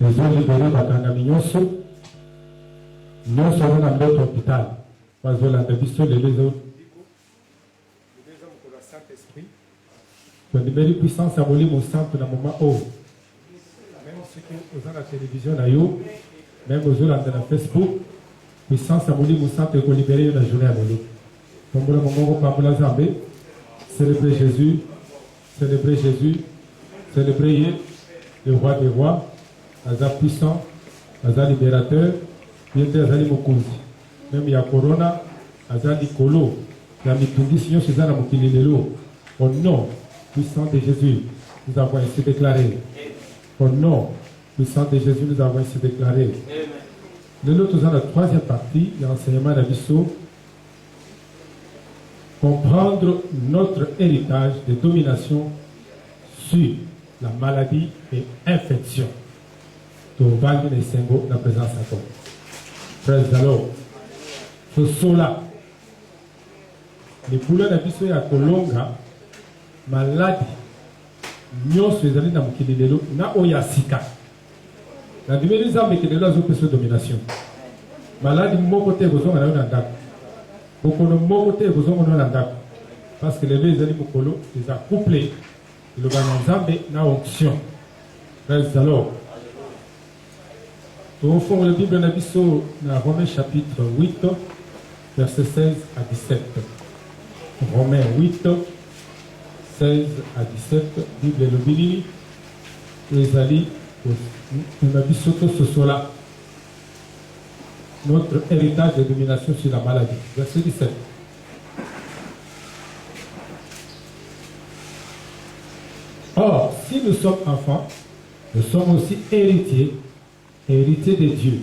Ils ont libéré Bakanga Mignonso. Nous sommes dans notre hôpital. Parce que la dévision de l'Église. Saint-Esprit. Tu libères puissance à voler mon sang dans le moment où. Même ceux qui sont à la télévision, même aux autres dans Facebook, puissance à voler mon sang pour libérer la journée à voler. Comme le moment où Pamela Zambé, célébrer Jésus, célébrer Jésus, célébrer le roi des rois, Aza puissant, Aza libérateur, bientôt Aza Mokunzi. Même il y a Corona, Aza Nicolo, il y a Mitungi, Seigneur César Mokililelo. Au nom puissant de Jésus, nous avons ainsi déclaré. Au nom puissant de Jésus, nous avons ainsi déclaré. Nous sommes dans la troisième partie de l'enseignement d'Abisso. Comprendre notre héritage de domination sur la maladie et infection. Tobangi ne sengo na présence à toi. Praise the Lord. Ce sola. Les couleurs d'Abisso ya kolonga maladie. Nyonso ezali na mokili lelo na oya sika. Na dimeli zambe ke lelo azo peso domination. Maladie moko te kozonga na yo na ndako. Bokono moko te kozonga na ndako. Parce que les deux ezali mokolo eza couplé le banzambe na onction. Praise the Lord. Au fond la Bible na biso na Romains chapitre 8 verset 16 à 17. Romains 8 16 à 17, Bible le Billy, les alliés, on a vu surtout ce soir-là, notre héritage de domination sur la maladie. Verset 17. Or, si nous sommes enfants, nous sommes aussi héritiers, héritiers de Dieu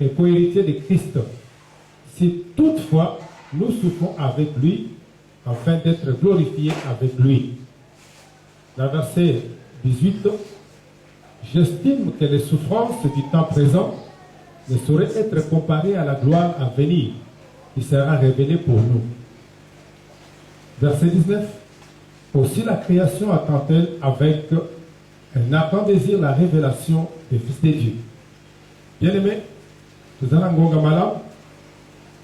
et co-héritiers de Christ. Si toutefois nous souffrons avec lui, afin d'être glorifiés avec lui. Dans verset 18, j'estime que les souffrances du temps présent ne sauraient être comparées à la gloire à venir qui sera révélée pour nous. Verset 19, aussi la création attend-elle avec un ardent désir la révélation des fils de Dieu. Bien aimé, nous allons malam,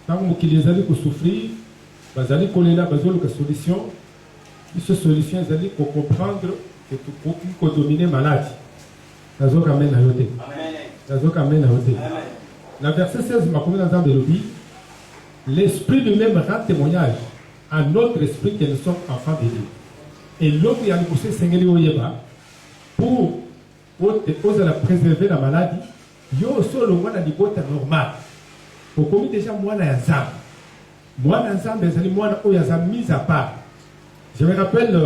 tant qu'il les a dit pour souffrir, bazali kolela bazolo ka solution cette solution ezali ko comprendre que tu peux dominer maladie nazoka mena yote amen nazoka mena yote amen na verset 16 makomi na nzambe lobi l'esprit lui-même rend témoignage à notre esprit que nous sommes enfants de Dieu et l'autre ya poussé sengeli oyeba pour la préserver la maladie yo solo mwana libota normal okomi déjà mwana ya nzambe. Moi, ensemble, les animaux ont été mis à part. Je me rappelle,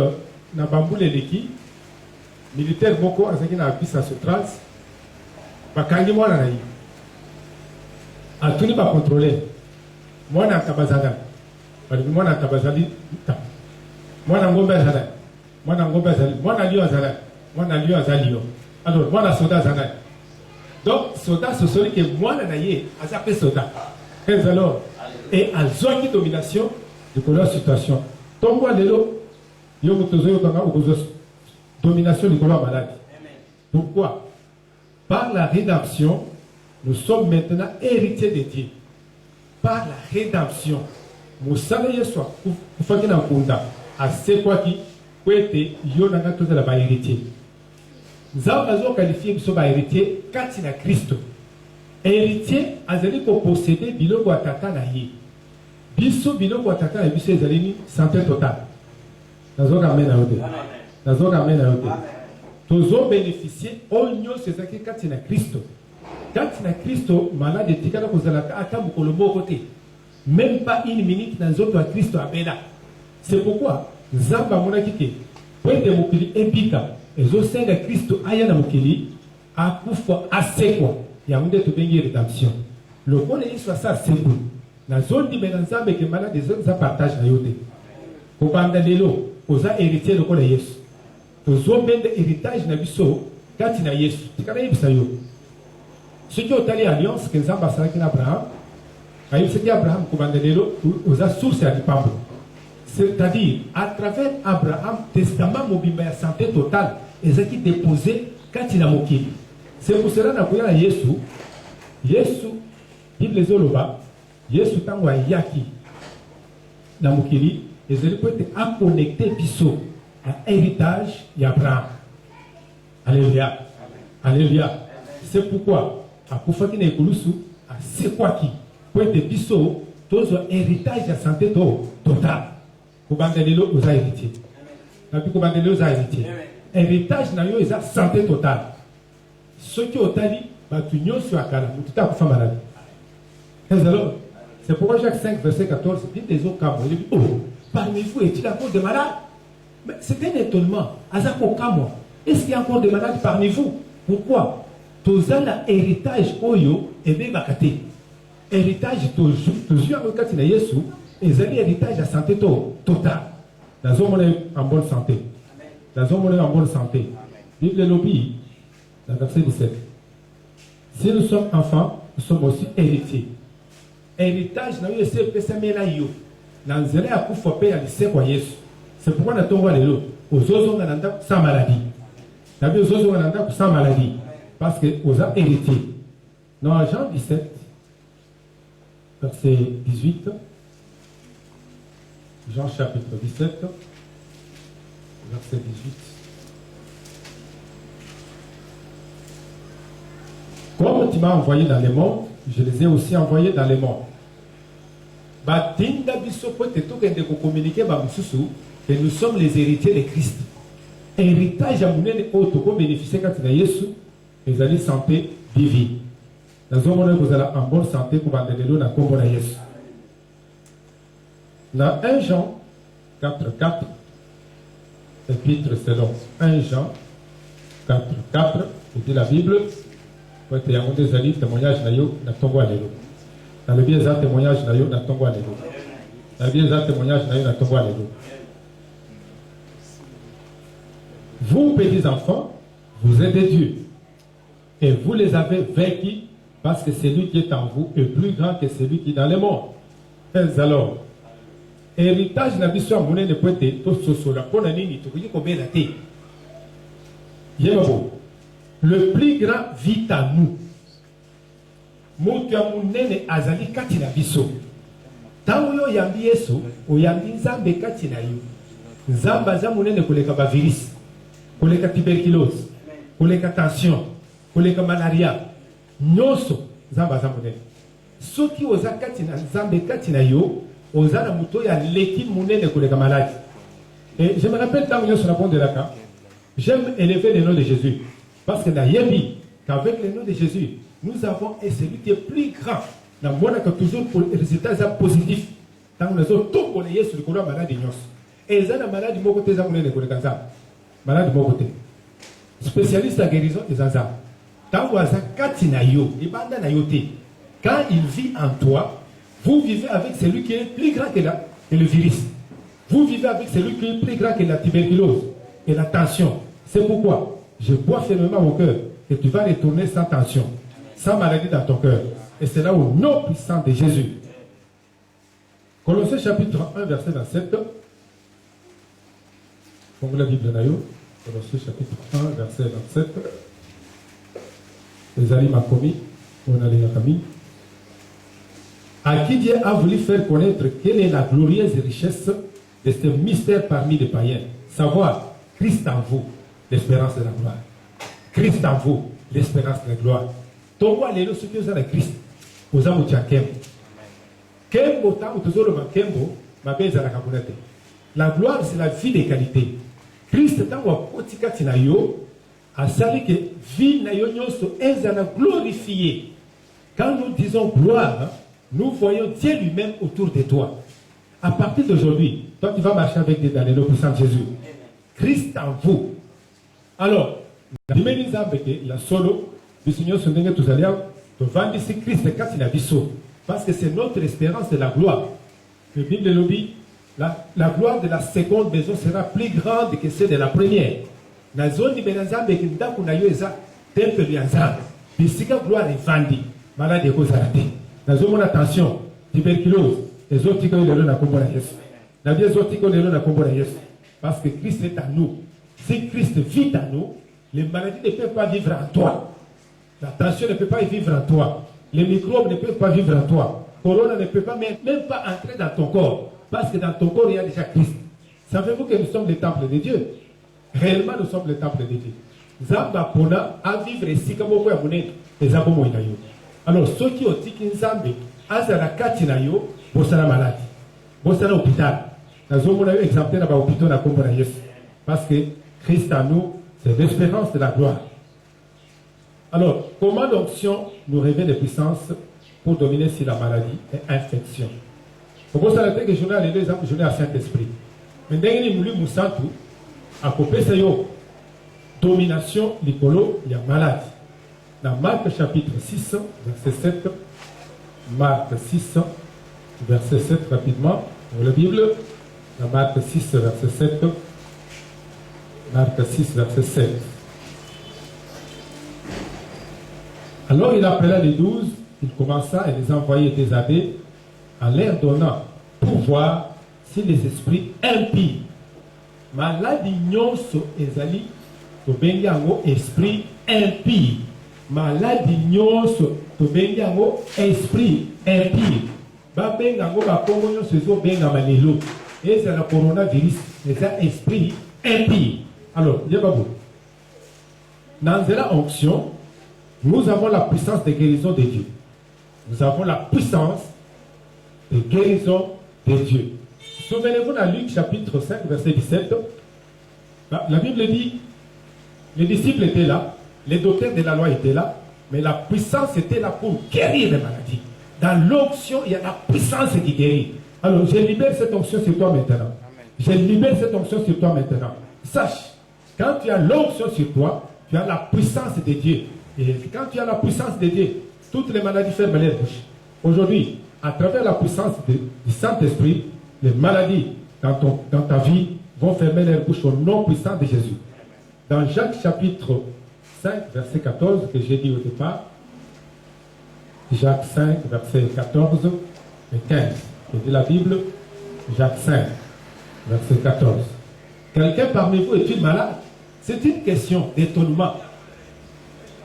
dans Bambou Leleki, militaire Boko, à ce qui a appris sa soutrance, quand moi, à tout n'est pas contrôlé. Moi, dans Tabazada, moi, dans Tabazali, moi, dans Gombazada, moi, dans Gombazali, moi, dans Lyon-Azala, moi, dans Lyon-Azalio. Alors, moi, dans Soda Zana. Donc, Soda, c'est celui que moi, dans Naye, a s'appelé Soda. Et alors, et à zone domination de la situation. Donc, il y a une domination de la maladie. Pourquoi? Par la rédemption, nous sommes maintenant héritiers de Dieu. Par la rédemption, nous savons que nous sommes quoi qui peut être la héritier. Nous avons qualifié de héritier quand il a Christ. Héritier, azali ko posséder biloko atata na ye. Biso biloko atata na biso ezali santé totale. Nazoka mena yote. Nazoka mena yote. Tozo bénéficier onyo sezaki kati na Kristo. Kati na Kristo malade tikala kozala ata mukolo moko te. Même pas une minute dans nzoto à Kristo abela. C'est pourquoi Zamba monaki ke pwende mukili ebika ezo senga Kristo aya na mukili akufa asekwa. Il y a un de rédemption. Le monde est soit ça, c'est bon. La zone de Mélanzambe qui est malade, des autres partagent la yote. Pour prendre de l'eau, aux héritiers de quoi Yesu. Aux hommes d'héritage n'a vu ça, quand il a Yesu. C'est quand même ça. Ceux qui ont allé à l'alliance, que les ambassadeurs qui Abraham, quand il s'est Abraham, pour prendre de l'eau, aux sources à l'Ipambo. C'est-à-dire, à travers Abraham, testament mobile santé totale, et ce qui déposé katina mokili. C'est pour cela que na Yesu, Yesu, Bible zoloba, Yesu tango yaki na mokili, et je peux être à connecter biso à héritage d'Abraham. Alléluia. Alléluia. C'est pourquoi, à Koufaki na Ekolusu, à Sekwaki, pour être biso, tous héritage de santé total. Kobandelelo aux héritiers. Kobandelelo aux héritiers. Héritage na yo est santé totale. Ce qui ont dit, tu n'as sur la cara, tu as fait maladie. C'est pourquoi Jacques 5, verset 14, dit des autres cas. Il dit, oh, parmi vous, est-il encore des malades? Mais c'est un étonnement. Est-ce qu'il y a encore des malades parmi vous? Pourquoi? Tous un héritage oyo et bien bakate. Héritage toujours en cas de Yesu, et c'est héritage de santé totale. Dans un monde en bonne santé. Dans un monde en bonne santé. Bible lobby, dans le verset 17. Si nous sommes enfants, nous sommes aussi héritiers. Héritage, nous avons essayé de faire ça. Nous avons essayé de faire ça. C'est pourquoi nous avons essayé de faire ça sans maladie. Nous avons essayé de faire ça sans maladie. Parce que nous avons hérité. Dans Jean 17, verset 18, Jean chapitre 17, verset 18. Comme tu m'as envoyé dans les mondes, je les ai aussi envoyés dans les mondes. Batinda biso pote to kende ko communiquer ba mususu que nous sommes les héritiers de Christ. Héritage à munene auto ko bénéficier quand na Yesu les années santé divine. Dans un monde vous allez en bonne santé pour bandelelo na kombo na Yesu. Dans 1 Jean 4:4 épître selon 1 Jean 4:4 dit la Bible. Pour être un des alliés, témoignage na tongo alelo. Dans le bien témoignage na tongo alelo. Dans le bien témoignage na tongo alelo. Vous, petits enfants, vous êtes des dieux. Et vous les avez vaincus parce que celui qui est en vous est plus grand que celui qui est dans le monde. Mais alors, héritage na biso amune ne peut être tout sosola pour la nini to ko be la té. Yebo. Le plus grand vit à nous. Motu ya munene azali kati na biso. Tango yo yambi Yesu, oyambi Nzambe kati na yo. Nzambe aza munene koleka ba virus, koleka tuberculose, koleka tension, koleka malaria. Nyonso Nzambe aza munene. Soki oza kati na Nzambe kati na yo, oza na muto ya leki munene koleka maladie. Et je me rappelle tango yo sur la pont de Laka, j'aime élever le nom de Jésus. Parce que qu'avec le nom de Jésus, nous avons un celui qui est plus grand. Dans le monde, toujours pour les résultats positifs. Tant que nous avons tout pour les sur le corps maladie. Et ils ont la maladie de mon côté, malade de mon côté. Spécialiste en guérison des enfants. Tant que quand il vit en toi, vous vivez avec celui qui est plus grand que le virus. Vous vivez avec celui qui est plus grand que la tuberculose et la tension. C'est pourquoi je bois fermement au cœur que tu vas retourner sans tension, sans maladie dans ton cœur. Et c'est là au nom puissant de Jésus. Colossiens chapitre 1, verset 27. Prenez la Bible Nayo. Colossiens chapitre 1, verset 27. Les amis m'a commis, on a les amis. À qui Dieu a voulu faire connaître quelle est la glorieuse richesse de ce mystère parmi les païens. Savoir Christ en vous, l'espérance de la gloire. Christ en vous, l'espérance de la gloire. Togo alelo ce que vous avez Christ. Vous avez Kembo. Kembo, tant que vous avez Kembo, ma belle la kabulate. La gloire, c'est la vie de qualité. Christ, tant que vous avez Tinayo, a sali que vie na yo nyoso ezana glorifié. Quand nous disons gloire, nous voyons Dieu lui-même autour de toi. À partir d'aujourd'hui, toi tu vas marcher avec des dans le puissant de Jésus. Christ en vous. Alors, la solo, le Seigneur se donne tous à l'heure, de vendre ici Christ quand il a biso. Parce que c'est notre espérance de la gloire. Le Bible le dit, la gloire de la seconde maison sera plus grande que celle de la première. La zone de Benazambe qui n'a pas eu ça, temple de Nzambe. Bisika gloire est vendue. Malade est cause à la tête. La zone attention, tuberculose, les autres qui ont le na combo na Yesu. La vie autres qui ont le na combo na Yesu. Parce que Christ est à nous. Si Christ vit à nous, Les maladies ne peuvent pas vivre en toi. La tension ne peut pas vivre en toi. Les microbes ne peuvent pas vivre en toi. Corona ne peut pas même pas entrer dans ton corps. Parce que dans ton corps, il y a déjà Christ. Savez-vous que nous sommes le temple de Dieu? Réellement, nous sommes le temple de Dieu. Zamba pona a vivre ici comme au point et Zabomo inayo. Alors, ceux qui ont dit qu'ils Nzambe, Azara Katinayo, Bossana maladie. Bossana hôpital. Nous avons eu exempté dans l'hôpital à Combo Yesu. Parce que Christ en nous, c'est l'espérance de la gloire. Alors, comment l'onction nous révèle des puissances pour dominer sur la maladie et l'infection? Pour ça, que je n'ai les exemples, je n'ai à Saint-Esprit. Mais dès que nous avons Moussantou, à côté de domination, l'icolo, il y a maladie. Dans Marc chapitre 6, verset 7, Marc 6, verset 7, rapidement, dans la Bible, dans Marc 6, verset 7, Marc 6, verset 7. Alors il appela les 12, il commença à les envoyer des abbés en leur donnant pour voir si les esprits impies, maladi nyonso ezali, tobengi yango esprit impie. Maladi nyonso tobengi yango esprit impie. Babenga yango bakongo nyonso ezobengama lelo. Et c'est le coronavirus, c'est un esprit impie. Alors, Yababou, dans la onction, nous avons la puissance de guérison de Dieu. Nous avons la puissance de guérison de Dieu. Souvenez-vous dans Luc chapitre 5, verset 17, la Bible dit, les disciples étaient là, les docteurs de la loi étaient là, mais la puissance était là pour guérir les maladies. Dans l'onction, il y a la puissance qui guérit. Alors, je libère cette onction sur toi maintenant. Je libère cette onction sur toi maintenant. Sache, quand tu as l'onction sur toi, tu as la puissance de Dieu. Et quand tu as la puissance de Dieu, toutes les maladies ferment les bouches. Aujourd'hui, à travers la puissance du Saint-Esprit, les maladies dans ta vie vont fermer leurs bouches au nom puissant de Jésus. Dans Jacques chapitre 5, verset 14, que j'ai dit au départ, Jacques 5, verset 14 et 15. Je dis la Bible, Jacques 5, verset 14. Quelqu'un parmi vous est-il malade? C'est une question d'étonnement.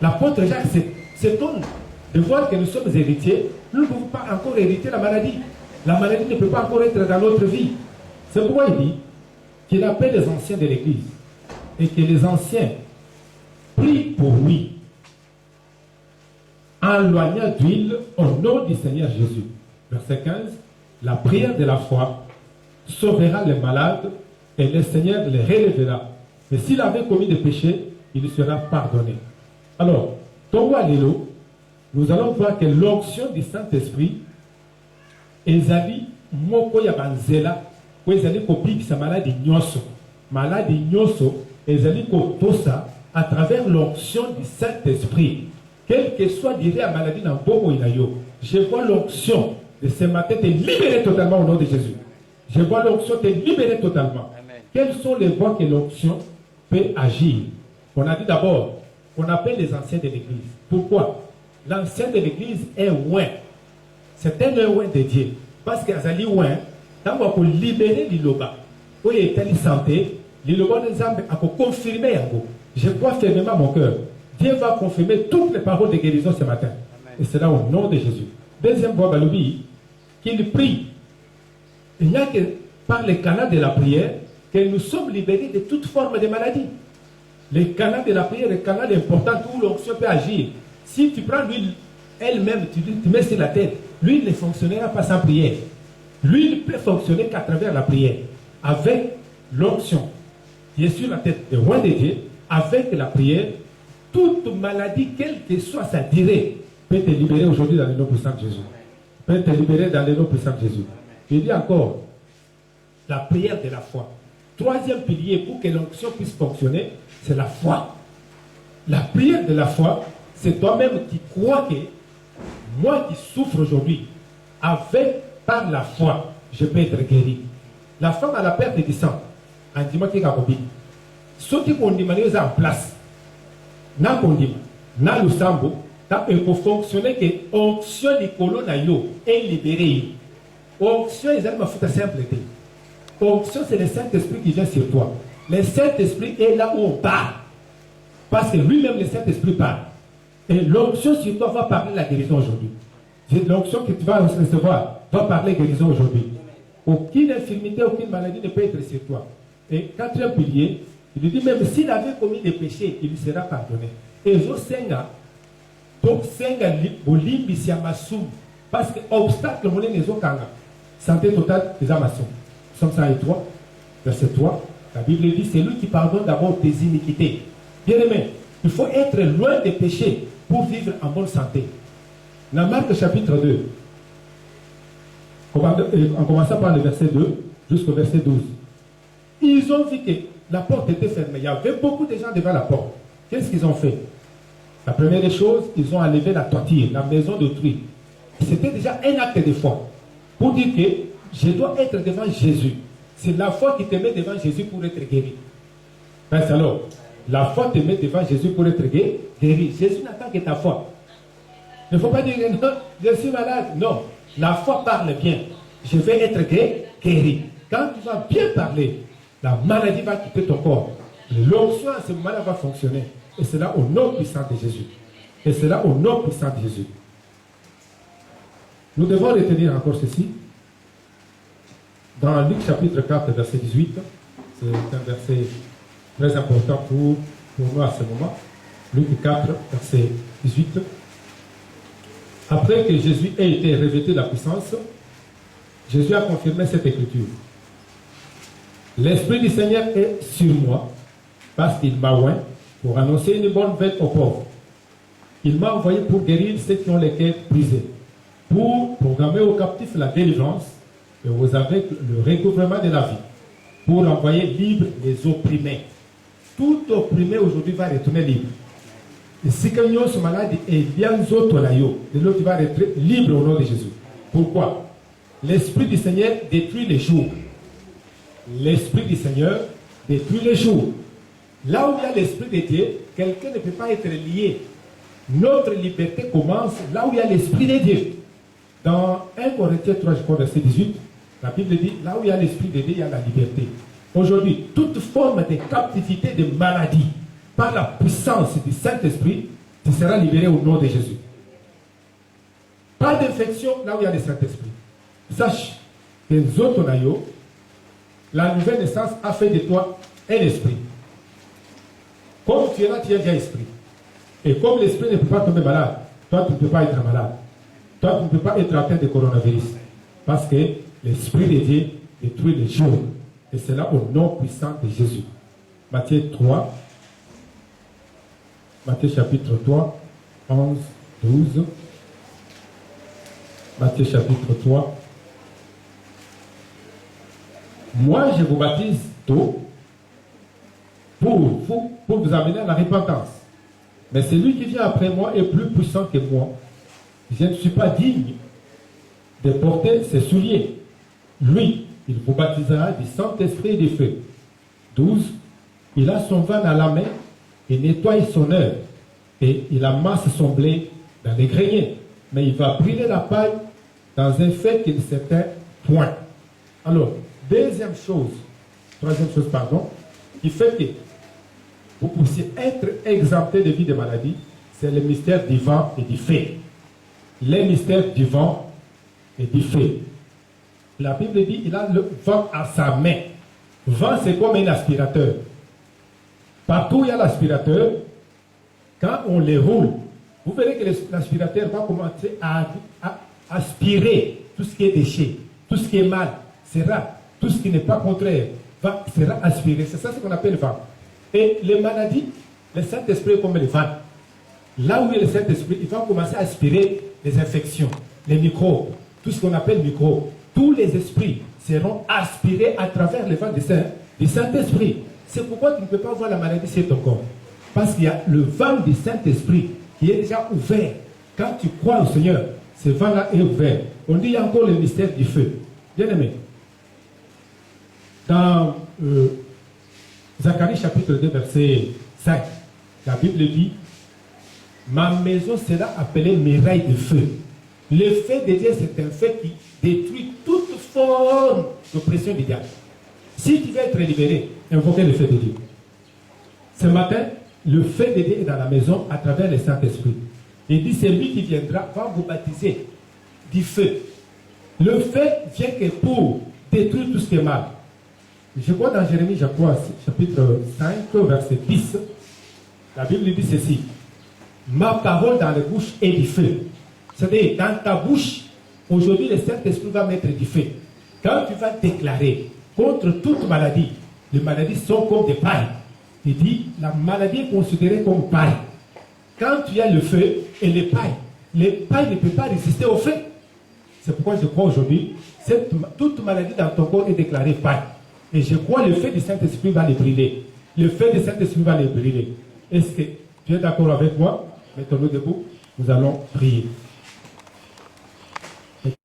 L'apôtre Jacques s'étonne de voir que nous sommes héritiers. Nous ne pouvons pas encore hériter la maladie. La maladie ne peut pas encore être dans notre vie. C'est pourquoi il dit qu'il appelle les anciens de l'Église et que les anciens prient pour lui en loignant d'huile au nom du Seigneur Jésus. Verset 15. La prière de la foi sauvera les malades et le Seigneur les relèvera. Mais s'il avait commis des péchés, il sera pardonné. Alors, Tongo Alelo, nous allons voir que l'onction du Saint-Esprit ezali moko ya banzela ko ezali ko bikisa maladi nyonso ezali ko tosa à travers l'onction du Saint-Esprit. Quelle que soit la maladie dans bomo inayo, je vois l'onction de ce matin te libérer totalement au nom de Jésus. Je vois l'onction te libérer totalement. Amen. Quelles sont les voies que l'onction peut agir? On a dit d'abord qu'on appelle les anciens de l'Église. Pourquoi? L'ancien de l'Église est loin. C'est un loin de Dieu. Parce que Azali loin, quand on peut libérer l'Iloba, où il est telle santé, l'Iloba nous a confirmé. Je crois fermement mon cœur. Dieu va confirmer toutes les paroles de guérison ce matin. Amen. Et c'est là au nom de Jésus. Deuxième voie, Baloubi, qu'il prie. Il n'y a que par les canaux de la prière que nous sommes libérés de toute forme de maladie. Les canaux de la prière, les canaux importants où l'onction peut agir. Si tu prends l'huile elle-même, tu mets sur la tête, l'huile ne fonctionnera pas sans prière. L'huile peut fonctionner qu'à travers la prière. Avec l'onction qui est sur la tête de roi de Dieu, avec la prière, toute maladie, quelle que soit sa durée, peut te libérer aujourd'hui dans le nom puissant de Jésus. Peut te libérer dans le nom puissant de Jésus. Je dis encore, la prière de la foi. Troisième pilier pour que l'onction puisse fonctionner, c'est la foi. La prière de la foi, c'est toi-même qui crois que moi qui souffre aujourd'hui, par la foi, je peux être guéri. La femme à la perte du sang, en disant qu'il y a ceux qui ont demandé en place, n'a pas dit, n'a le sambo, il faut fonctionner que l'onction du colon est libérée. L'onction est une simple. L'onction, c'est le Saint-Esprit qui vient sur toi. Le Saint-Esprit est là où on part. Parce que lui-même, le Saint-Esprit parle. Et l'onction sur toi va parler la guérison aujourd'hui. L'onction que tu vas recevoir va parler guérison aujourd'hui. Aucune infirmité, aucune maladie ne peut être sur toi. Et quatrième pilier, il dit même s'il avait commis des péchés, il lui sera pardonné. Et je senga, donc senga bolimbi si amasum, parce que obstacle mon les kanga, santé totale des amasum. Somme 103, verset 3, la Bible dit c'est lui qui pardonne d'abord tes iniquités. Bien aimé, il faut être loin des péchés pour vivre en bonne santé. Dans Marc chapitre 2, en commençant par le verset 2 jusqu'au verset 12, ils ont vu que la porte était fermée. Il y avait beaucoup de gens devant la porte. Qu'est-ce qu'ils ont fait? La première des choses, ils ont enlevé la toiture, la maison d'autrui. C'était déjà un acte de foi. Pour dire que je dois être devant Jésus. C'est la foi qui te met devant Jésus pour être guéri. Alors, la foi te met devant Jésus pour être guéri. Jésus n'attend que ta foi. Il ne faut pas dire non, je suis malade. Non, la foi parle bien. Je vais être guéri. Quand tu vas bien parler, la maladie va quitter ton corps. L'onction à ce moment-là va fonctionner. Et c'est là au nom puissant de Jésus. Et c'est là au nom puissant de Jésus. Nous devons retenir encore ceci. Dans Luc chapitre 4, verset 18, c'est un verset très important pour nous à ce moment. Luc 4, verset 18. Après que Jésus ait été revêtu de la puissance, Jésus a confirmé cette écriture. L'Esprit du Seigneur est sur moi, parce qu'il m'a oint pour annoncer une bonne nouvelle aux pauvres. Il m'a envoyé pour guérir ceux qui ont les cœurs brisés, pour proclamer aux captifs la délivrance et aux aveugles le recouvrement de la vie, pour envoyer libres les opprimés. Tout opprimé aujourd'hui va retourner libre. Et si quelqu'un est malade et bien d'autres là, l'autre va être libre au nom de Jésus. Pourquoi? L'Esprit du Seigneur détruit les jours. L'Esprit du Seigneur détruit les jours. Là où il y a l'Esprit de Dieu, quelqu'un ne peut pas être lié. Notre liberté commence là où il y a l'Esprit de Dieu. Dans 1 Corinthiens 3, je crois, verset 18, la Bible dit, là où il y a l'Esprit de Dieu, il y a la liberté. Aujourd'hui, toute forme de captivité, de maladie, par la puissance du Saint-Esprit, tu seras libéré au nom de Jésus. Pas d'infection là où il y a le Saint-Esprit. Sache que Zotonayo, la nouvelle naissance a fait de toi un esprit. Comme tu es là, tu es un esprit. Et comme l'esprit ne peut pas tomber malade, toi tu ne peux pas être malade. Toi tu ne peux pas être atteint de coronavirus. Parce que l'Esprit de Dieu détruit les jours. Et c'est là au nom puissant de Jésus. Matthieu 3. Matthieu chapitre 3, 11, 12. Matthieu chapitre 3. Moi, je vous baptise d'eau pour vous amener à la repentance. Mais celui qui vient après moi est plus puissant que moi. Je ne suis pas digne de porter ses souliers. Lui, il vous baptisera du Saint-Esprit et du feu. 12. Il a son vin à la main et nettoie son œuvre. Et il amasse son blé dans les greniers. Mais il va brûler la paille dans un fait qu'il ne s'éteint point. Alors, troisième chose, qui fait que vous puissiez être exempté de vie de maladie, c'est le mystère du vent et du feu. Les mystères du vent et du feu. La Bible dit il a le vent à sa main. Vent, c'est comme un aspirateur. Partout où il y a l'aspirateur, quand on les roule, vous verrez que l'aspirateur va commencer à aspirer tout ce qui est déchet, tout ce qui est mal, tout ce qui n'est pas contraire, sera aspiré. C'est ça ce qu'on appelle le vent. Et les maladies, le Saint-Esprit est comme le vent. Là où il y a le Saint-Esprit, il va commencer à aspirer les infections, les microbes, tout ce qu'on appelle microbes. Tous les esprits seront aspirés à travers le vent du Saint-Esprit. C'est pourquoi tu ne peux pas voir la maladie sur ton corps. Parce qu'il y a le vent du Saint-Esprit qui est déjà ouvert. Quand tu crois au Seigneur, ce vent-là est ouvert. On dit encore le mystère du feu. Bien aimé. Dans Zacharie chapitre 2, verset 5, la Bible dit ma maison sera appelée muraille de feu. Le feu de Dieu, c'est un feu qui détruit toute forme d'oppression du diable. Si tu veux être libéré, invoquez le feu de Dieu. Ce matin, Le feu de Dieu est dans la maison à travers le Saint-Esprit. Il dit, c'est lui qui viendra, va vous baptiser du feu. Le feu vient que pour détruire tout ce qui est mal. Je crois dans Jérémie, chapitre 5, verset 10, la Bible dit ceci. Ma parole dans la bouche est du feu. C'est-à-dire, dans ta bouche, aujourd'hui, le Saint-Esprit va mettre du feu. Quand tu vas déclarer contre toute maladie, les maladies sont comme des pailles. Il dit, la maladie est considérée comme paille. Quand tu as le feu et les pailles ne peuvent pas résister au feu. C'est pourquoi je crois aujourd'hui, toute maladie dans ton corps est déclarée paille. Et je crois que le feu du Saint-Esprit va les brûler. Le feu du Saint-Esprit va les brûler. Est-ce que tu es d'accord avec moi? Mettons-nous debout, nous allons prier.